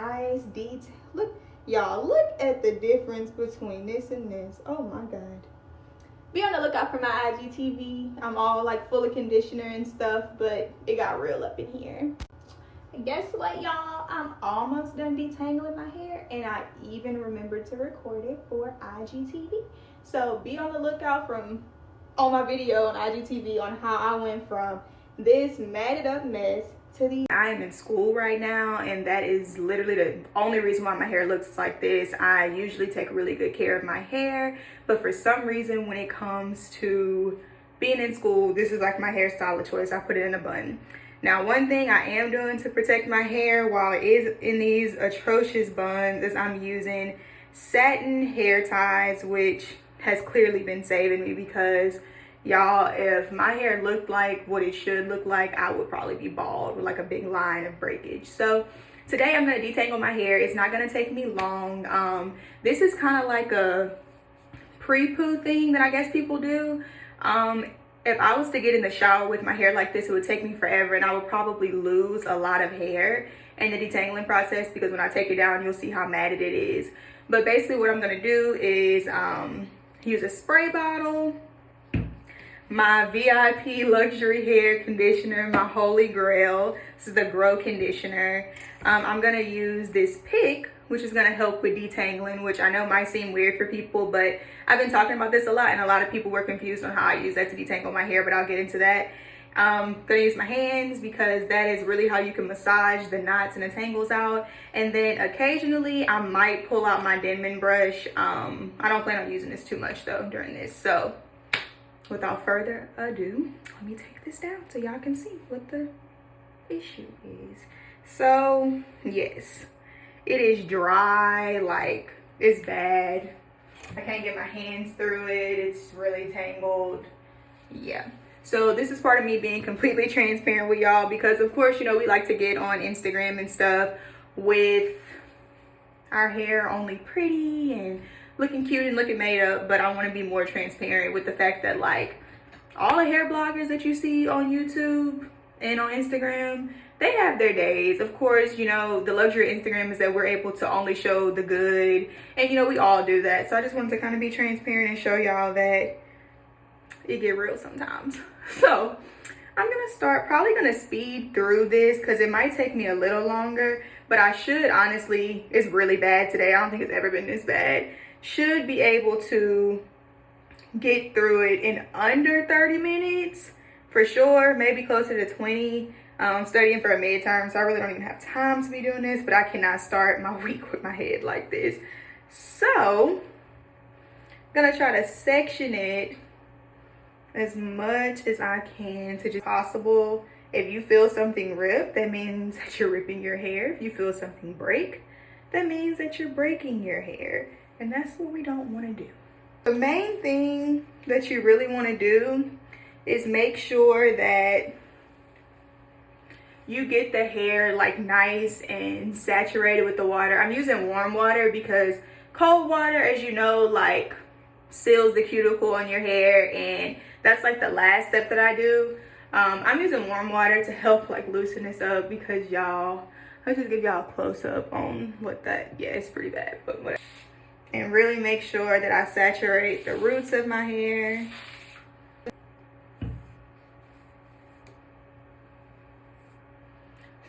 nice detail. Look, y'all, look at the difference between this and this. Oh my God. Be on the lookout for my IGTV. I'm all like full of conditioner and stuff, but it got real up in here. And guess what, y'all? I'm almost done detangling my hair, and I even remembered to record it for IGTV. So be on the lookout on my video on IGTV on how I went from this matted up mess to the... I am in school right now, and that is literally the only reason why my hair looks like this. I usually take really good care of my hair, but for some reason when it comes to being in school, this is like my hairstyle of choice. I put it in a bun. Now, one thing I am doing to protect my hair while it is in these atrocious buns is I'm using satin hair ties, which has clearly been saving me because, y'all, if my hair looked like what it should look like, I would probably be bald with like a big line of breakage. So today I'm going to detangle my hair. It's not going to take me long. This is kind of like a pre-poo thing that I guess people do. If I was to get in the shower with my hair like this, it would take me forever, and I would probably lose a lot of hair in the detangling process because when I take it down, you'll see how matted it is. But basically what I'm going to do is use a spray bottle, my VIP luxury hair conditioner, my holy grail. This is the Grow conditioner. I'm going to use this pick, which is going to help with detangling, which I know might seem weird for people, but I've been talking about this a lot, and a lot of people were confused on how I use that to detangle my hair, but I'll get into that. I'm going to use my hands because that is really how you can massage the knots and the tangles out. And then occasionally I might pull out my Denman brush. I don't plan on using this too much though during this. So without further ado, let me take this down so y'all can see what the issue is. So yes, it is dry, like it's bad. I can't get my hands through it. It's really tangled. Yeah. So this is part of me being completely transparent with y'all because of course, you know, we like to get on Instagram and stuff with our hair only pretty and looking cute and looking made up, but I want to be more transparent with the fact that like all the hair bloggers that you see on YouTube and on Instagram, they have their days. Of course, you know, the luxury of Instagram is that we're able to only show the good, and you know, we all do that. So I just wanted to kind of be transparent and show y'all that it get real sometimes. So I'm gonna start, probably gonna speed through this because it might take me a little longer, but I should honestly, it's really bad today. I don't think it's ever been this bad. Should be able to get through it in under 30 minutes for sure, maybe closer to 20. I'm studying for a midterm, so I really don't even have time to be doing this, but I cannot start my week with my head like this. So I'm gonna try to section it as much as I can to just possible. If you feel something rip, that means that you're ripping your hair. If you feel something break, that means that you're breaking your hair. And that's what we don't want to do. The main thing that you really want to do is make sure that you get the hair like nice and saturated with the water. I'm using warm water because cold water, as you know, like seals the cuticle on your hair, and that's like the last step that I do. I'm using warm water to help like loosen this up because y'all, I'll just give y'all a close up on what that, yeah, it's pretty bad, but whatever. And really make sure that I saturate the roots of my hair.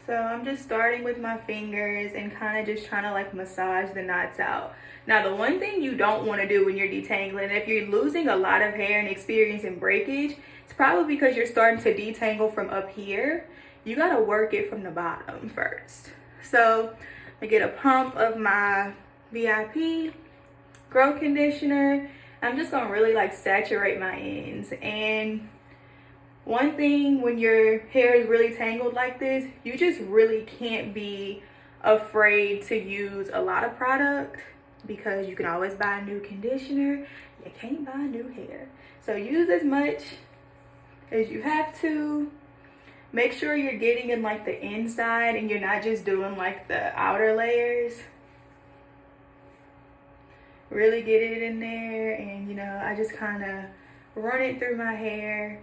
So I'm just starting with my fingers and kind of just trying to like massage the knots out. Now, the one thing you don't want to do when you're detangling, if you're losing a lot of hair and experiencing breakage, it's probably because you're starting to detangle from up here. You got to work it from the bottom first. So I get a pump of my VIP Grow conditioner. I'm just going to really like saturate my ends. And one thing when your hair is really tangled like this, you just really can't be afraid to use a lot of product because you can always buy a new conditioner. You can't buy new hair. So use as much as you have to. Make sure you're getting in like the inside and you're not just doing like the outer layers. Really get it in there, and you know, I just kind of run it through my hair.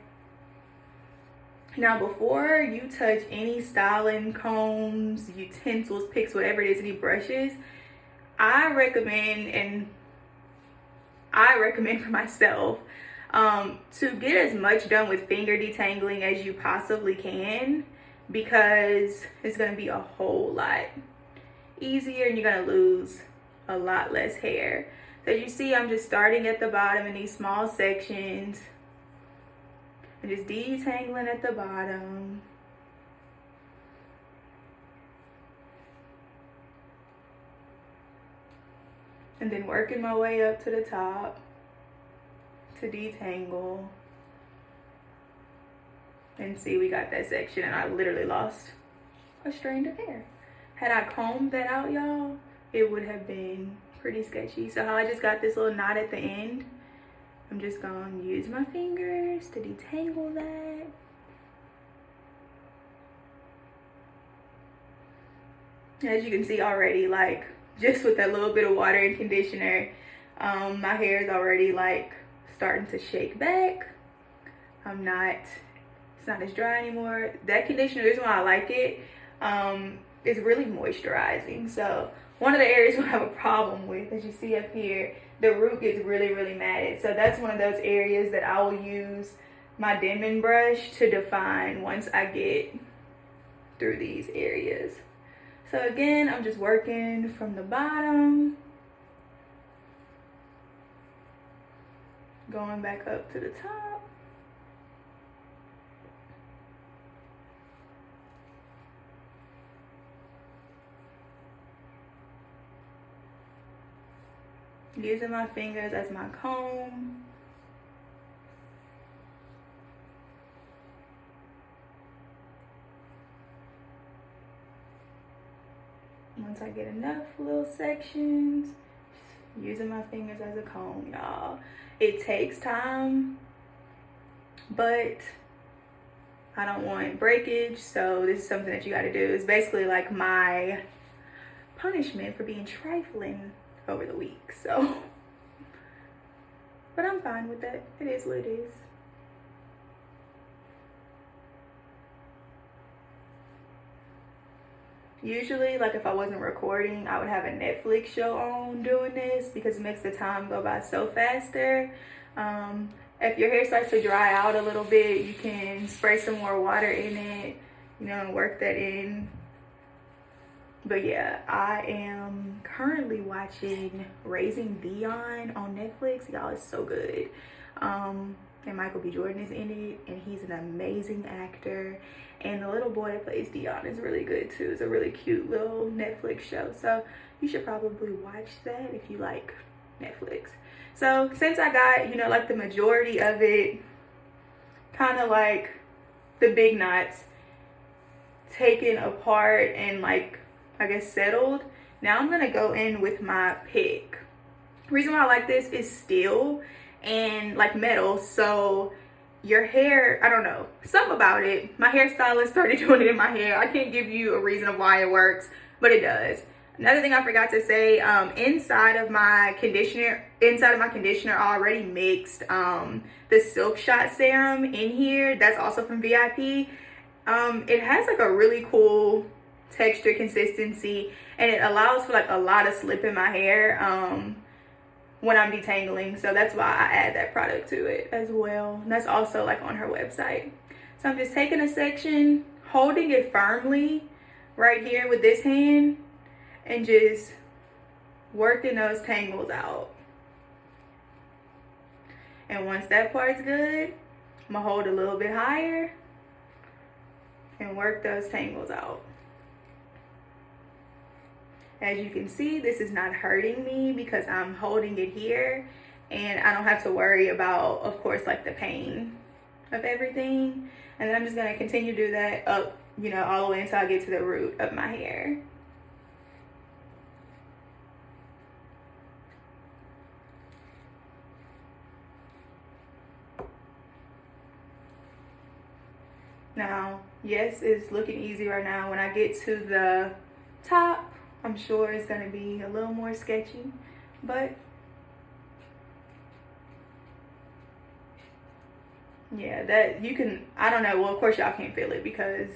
Now, before you touch any styling combs, utensils, picks, whatever it is, any brushes, I recommend for myself to get as much done with finger detangling as you possibly can, because it's going to be a whole lot easier and you're going to lose a lot less hair. So you see, I'm just starting at the bottom in these small sections and just detangling at the bottom. And then working my way up to the top to detangle. And see, we got that section and I literally lost a strand of hair. Had I combed that out, y'all, it would have been pretty sketchy. So how I just got this little knot at the end, I'm just gonna use my fingers to detangle that. As you can see already, like just with that little bit of water and conditioner, my hair is already like starting to shake back. It's not as dry anymore. That conditioner, the reason why I like it, is really moisturizing. So one of the areas we have a problem with, as you see up here, the root gets really, really matted. So that's one of those areas that I will use my Denman brush to define once I get through these areas. So again, I'm just working from the bottom, going back up to the top. Using my fingers as my comb. Once I get enough little sections, using my fingers as a comb, y'all. It takes time, but I don't want breakage, so this is something that you gotta do. It's basically like my punishment for being trifling over the week, so. But I'm fine with that. It is what it is. Usually, like if I wasn't recording, I would have a Netflix show on doing this because it makes the time go by so faster. If your hair starts to dry out a little bit, you can spray some more water in it, you know, and work that in. But yeah, I am currently watching Raising Dion on Netflix. Y'all, it's so good. And Michael B. Jordan is in it, and he's an amazing actor. And the little boy that plays Dion is really good too. It's a really cute little Netflix show. So you should probably watch that if you like Netflix. So since I got, you know, like the majority of it, kind of like the big knots taken apart and like, I guess settled, now I'm gonna go in with my pick. The reason why I like this is steel and like metal, so your hair, I don't know, something about it. My hairstylist started doing it in my hair. I can't give you a reason of why it works, but it does. Another thing I forgot to say, inside of my conditioner, I already mixed the Silk Shot serum in here. That's also from VIP. It has like a really cool texture, consistency, and it allows for like a lot of slip in my hair when I'm detangling. So that's why I add that product to it as well. And that's also like on her website. So I'm just taking a section, holding it firmly right here with this hand, and just working those tangles out. And once that part's good, I'm gonna hold a little bit higher and work those tangles out. As you can see, this is not hurting me because I'm holding it here, and I don't have to worry about, of course, like the pain of everything. And then I'm just gonna continue to do that up, you know, all the way until I get to the root of my hair. Now, yes, it's looking easy right now. When I get to the top, I'm sure it's gonna be a little more sketchy, but Yeah, that you can, I don't know, well of course y'all can't feel it because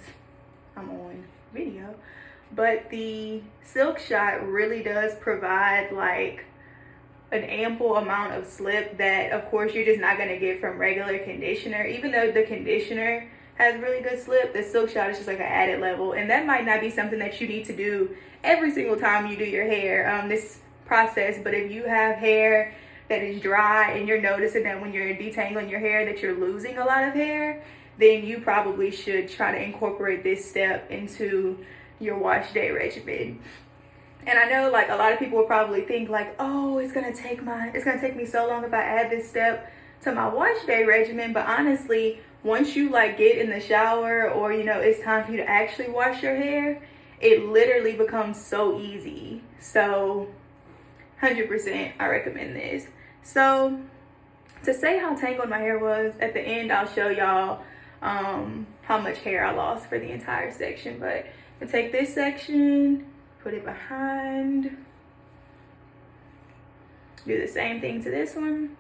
I'm on video, but the Silk Shot really does provide like an ample amount of slip that of course you're just not going to get from regular conditioner. Even though the conditioner has really good slip, the Silk Shot is just like an added level, and that might not be something that you need to do every single time you do your hair, this process. But if you have hair that is dry and you're noticing that when you're detangling your hair that you're losing a lot of hair, then you probably should try to incorporate this step into your wash day regimen. And I know like a lot of people will probably think like, oh, it's gonna take me so long if I add this step to my wash day regimen. But honestly, once you like get in the shower, or you know it's time for you to actually wash your hair, it literally becomes so easy. So 100% I recommend this. So to say how tangled my hair was, at the end I'll show y'all how much hair I lost for the entire section. But to take this section, put it behind, do the same thing to this one.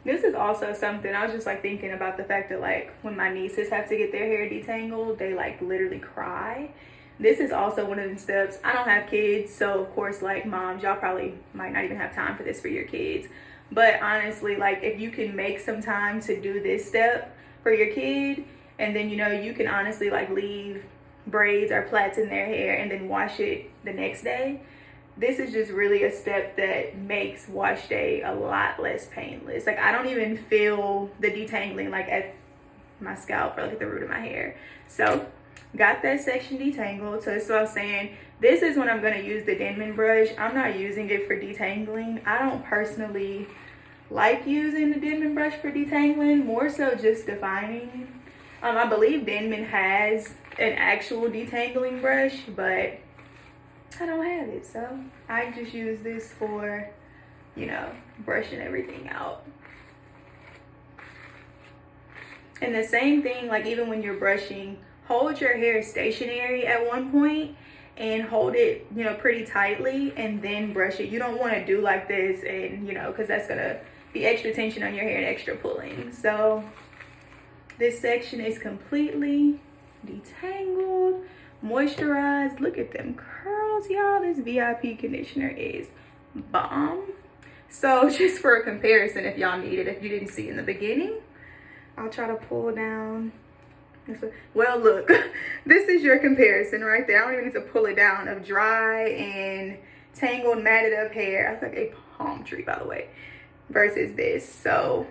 This is also something I was just like thinking about, the fact that like when my nieces have to get their hair detangled, they like literally cry. This is also one of the steps. I don't have kids, so of course like moms, y'all probably might not even have time for this for your kids. But honestly, like if you can make some time to do this step for your kid, and then you know you can honestly like leave braids or plaits in their hair and then wash it the next day. This is just really a step that makes wash day a lot less painless. Like I don't even feel the detangling like at my scalp or like at the root of my hair. So got that section detangled. So that's what I was saying. This is when I'm going to use the Denman brush. I'm not using it for detangling. I don't personally like using the Denman brush for detangling, more so just defining. I believe Denman has an actual detangling brush, but I don't have it, so I just use this for, you know, brushing everything out. And the same thing, like even when you're brushing, hold your hair stationary at one point and hold it, you know, pretty tightly, and then brush it. You don't want to do like this, and you know, because that's gonna be extra tension on your hair and extra pulling. So this section is completely detangled, moisturized. Look at them curls, y'all. This VIP conditioner is bomb. So just for a comparison, if y'all need it, if you didn't see in the beginning, I'll try to pull down. Well, look, this is your comparison right there. I don't even need to pull it down, of dry and tangled, matted up hair. That's like a palm tree, by the way, versus this. So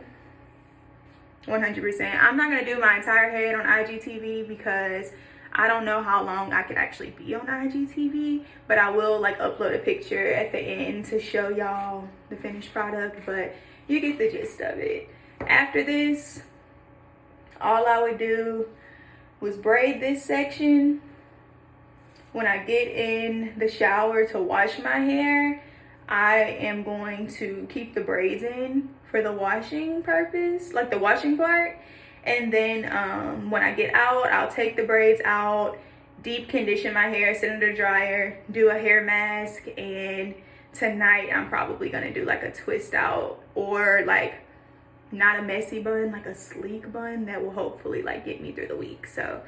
100%. I'm not gonna do my entire head on IGTV because I don't know how long I can actually be on IGTV, but I will like upload a picture at the end to show y'all the finished product, but you get the gist of it. After this, all I would do was braid this section. When I get in the shower to wash my hair, I am going to keep the braids in for the washing purpose, like the washing part. And then when I get out, I'll take the braids out, deep condition my hair, sit under the dryer, do a hair mask, and tonight I'm probably gonna do like a twist out, or like not a messy bun, like a sleek bun that will hopefully like get me through the week. So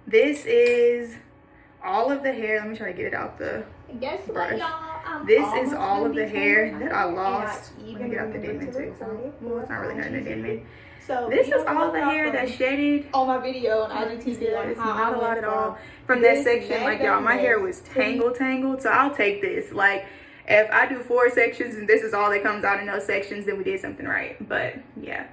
this is all of the hair. Let me try to get it out the brush. This is all of the hair that I lost. Let me get out the Denman too. Well, it's not really nothing to Denman. So this is all the hair that shedded on my video on IGTV. It's not a lot at all from that section. Like y'all, my hair was tangled. So I'll take this. Like if I do 4 sections and this is all that comes out in those sections, then we did something right. But yeah,